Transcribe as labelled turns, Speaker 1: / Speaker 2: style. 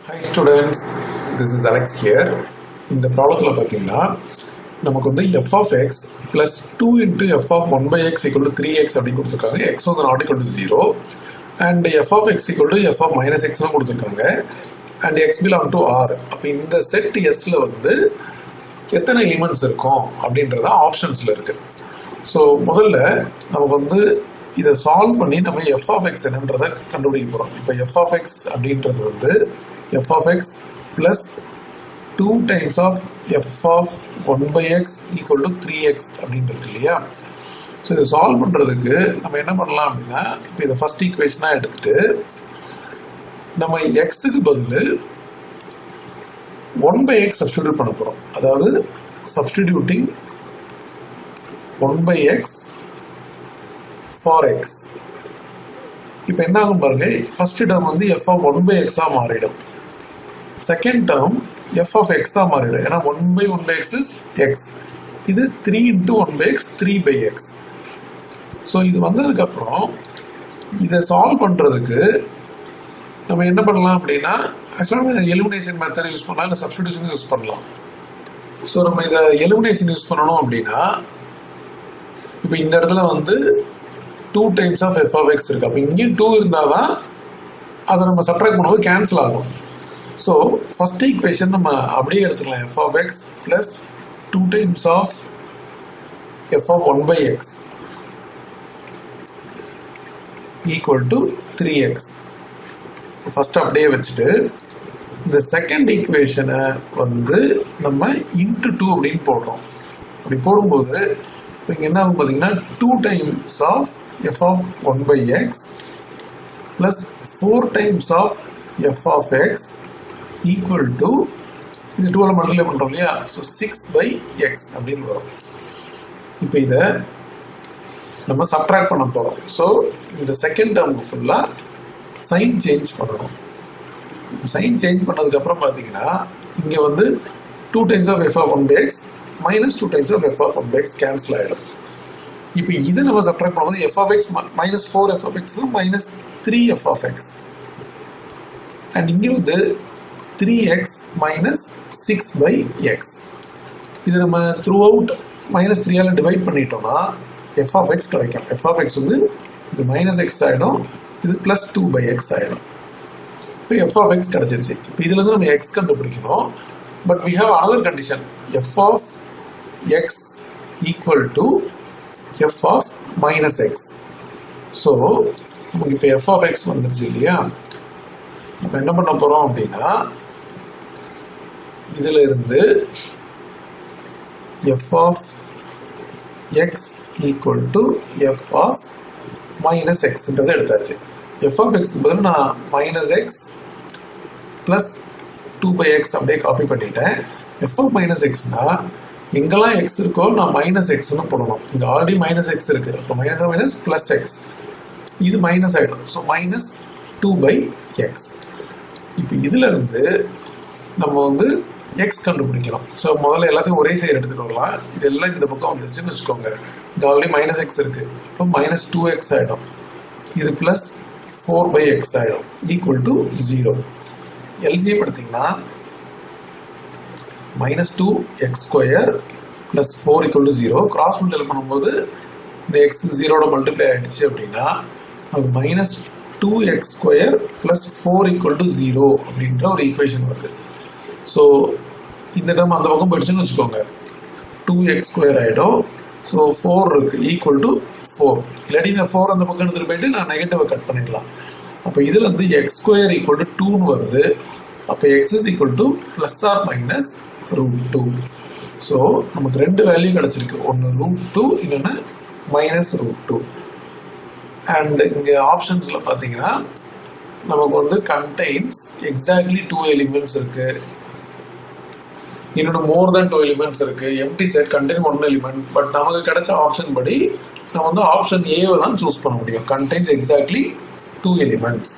Speaker 1: Hi students, this is Alex here. இந்த ப்ராப்ளத்தில் பார்த்தீங்கன்னா நமக்கு வந்து f of x plus 2 into f of 1 by x equal to 3x அப்படின்னு கொடுத்துருக்காங்க. x வந்து not equal to 0 and f of x equal to f of minus x கொடுத்துருக்காங்க and x belong to R. அப்போ இந்த set எஸ்ல வந்து எத்தனை elements இருக்கும் அப்படின்றத ஆப்ஷன்ஸில் இருக்கு. ஸோ முதல்ல நமக்கு வந்து இதை சால்வ் பண்ணி நம்ம f of x என்னன்றதை கண்டுபிடிக்க போகிறோம். இப்போ f of x அப்படின்றது வந்து f of x plus 2 times of f of 1 by x equal to 3x அப்படின்றது இல்லையா. ஸோ இதை சால்வ் பண்ணுறதுக்கு நம்ம என்ன பண்ணலாம் அப்படின்னா, இப்போ இதை ஃபர்ஸ்ட் ஈக்குவேஷனாக எடுத்துகிட்டு நம்ம எக்ஸுக்கு பதில் 1 by x சப்ஸ்டிடியூட் பண்ண போகிறோம். அதாவது substituting 1 by x for x. இப்போ என்ன ஆகும் பாருங்க, ஃபர்ஸ்ட் டேர்ம் வந்து f of 1 by x மாறிடும், second term f of x மாறிடும். ஏன்னா 1 by 1 by x is x. இது 3 into 1 by x 3 by x. So இது வந்ததுக்கு அப்புறம் இதை சால்வ் பண்றதுக்கு நம்ம என்ன பண்ணலாம் அப்படின்னா, ஆக்சுவலாக எலிமினேஷன் மெத்தட் யூஸ் பண்ணலாம், இல்லை சப்ஸ்டிடியூஷன் யூஸ் பண்ணலாம். ஸோ நம்ம இதை எலிமினேஷன் யூஸ் பண்ணணும் அப்படின்னா, இப்போ இந்த இடத்துல வந்து 2 times of f of x இருக்கு. அப்போ இங்கேயும் 2 இருந்தால் தான் அதை நம்ம சப்ட்ராக்ட் பண்ணும்போது கேன்சல் ஆகும். ஸோ ஃபர்ஸ்ட் ஈக்குவேஷன் நம்ம அப்படியே எடுத்துக்கலாம், f of x plus 2 times of f of 1 by x equal to 3x. First அப்படியே வச்சுட்டு இந்த செகண்ட் ஈக்குவேஷனை வந்து நம்ம இன்ட்டு 2 அப்படின்னு போடுறோம். அப்படி போடும்போது இங்கே என்ன ஆகும் பார்த்தீங்கன்னா, 2 times of f of 1 by x plus 4 times of f of x equal to, இது 2 மல்டிப்ளை பண்ணுறோம் இல்லையா, ஸோ 6 by x அப்படின்னு வரும். இப்போ இதை நம்ம சப்ட்ராக்ட் பண்ண போகிறோம். ஸோ இந்த செகண்ட் டேர்முக்கு ஃபுல்லாக சைன் சேஞ்ச் பண்ணணும். சைன் சேஞ்ச் பண்ணதுக்கப்புறம் பார்த்தீங்கன்னா இங்கே வந்து 2 times of f of 1 by x minus 2 times of f of 1 by x cancel ஆகிடும். இப்போ இதை நம்ம சப்ட்ராக்ட் பண்ணும்போது f of x minus 4 f of x minus 3 f of x and இங்கே வந்து 3x minus 6 by x. இது நம்ம through out minus 3 divide பண்ணிட்டோம்னா f of x கிடைக்கும். f of x வந்து இது minus x ஆகிடும், இது plus 2 by x ஆகிடும். இப்போ f of x கிடைச்சிருச்சு. இப்போ இதுல இருந்து நம்ம x கண்டுபிடிக்கணும். But we have another condition, f of x equal to f of minus x. So நமக்கு இப்போ f of x வந்துருச்சு இல்லையா. நம்ம என்ன பண்ண போறோம் அப்படின்னா, இதுல இருந்து f of x equal to f of minus x ன்றதை எடுத்தாச்சு. f of x பதில் நான் minus x plus 2 by x அப்படியே காப்பி பண்ணிட்டேன். f of minus x னா எங்கெல்லாம் x இருக்கோ நான் minus x னு போடணும். இங்க ஆல்ரெடி minus x இருக்கு, அப்போ minus minus plus x, இது மைனஸ் ஆயிடும். So minus 2 by x. இப்போ இதுல இருந்து நம்ம வந்து x கண்டுபிடிக்கணும். ஸோ முதல்ல எல்லாத்தையும் ஒரே சைடு எடுத்துட்டு வரலாம். இதெல்லாம் இந்த பக்கம் வந்துருச்சுன்னு வச்சுக்கோங்க. இங்கே ஆல்ரெடி minus x இருக்கு, இப்போ minus 2x ஆயிடும், இது பிளஸ் 4 by x ஆயிடும், ஈக்குவல் டு 0. எல்சிஎம் எடுத்தீங்கன்னா minus 2x square plus 4 equal to 0. Cross multiply பண்ணும்போது இந்த x 0 மல்டிப்ளை ஆயிடுச்சு அப்படின்னா minus 2x square plus 4 equal to 0 அப்படின்ற ஒரு ஈக்குவேஷன் வருது. ஸோ இந்த டேர்ம் அந்த பக்கம் போயிடுச்சுன்னு வச்சுக்கோங்க, 2x square ஆகிடும். ஸோ 4 இருக்கு, ஈக்குவல் டு 4. இல்லாட்டி இந்த 4 அந்த பக்கம் எடுத்துகிட்டு போயிட்டு நான் நெகட்டிவை கட் பண்ணிடலாம். அப்போ இதில் வந்து x square equal to 2ன்னு வருது. அப்போ x is equal to plus or minus root 2. So நமக்கு ரெண்டு வேல்யூ கிடச்சிருக்கு, ஒன்று √2, இன்னொன்று minus √2. அண்ட் இங்கே ஆப்ஷன்ஸில் பார்த்தீங்கன்னா நமக்கு வந்து கண்டெய்ன்ஸ் எக்ஸாக்ட்லி 2 எலிமெண்ட்ஸ் இருக்கு, இன்னொன்று மோர் தென் 2 எலிமெண்ட்ஸ் இருக்கு, empty set contain 1 element. But நமக்கு கிடைச்ச ஆப்ஷன் படி நம்ம வந்து ஆப்ஷன் ஏவை தான் சூஸ் பண்ண முடியும், கண்டெய்ன்ஸ் எக்ஸாக்ட்லி 2 எலிமெண்ட்ஸ்.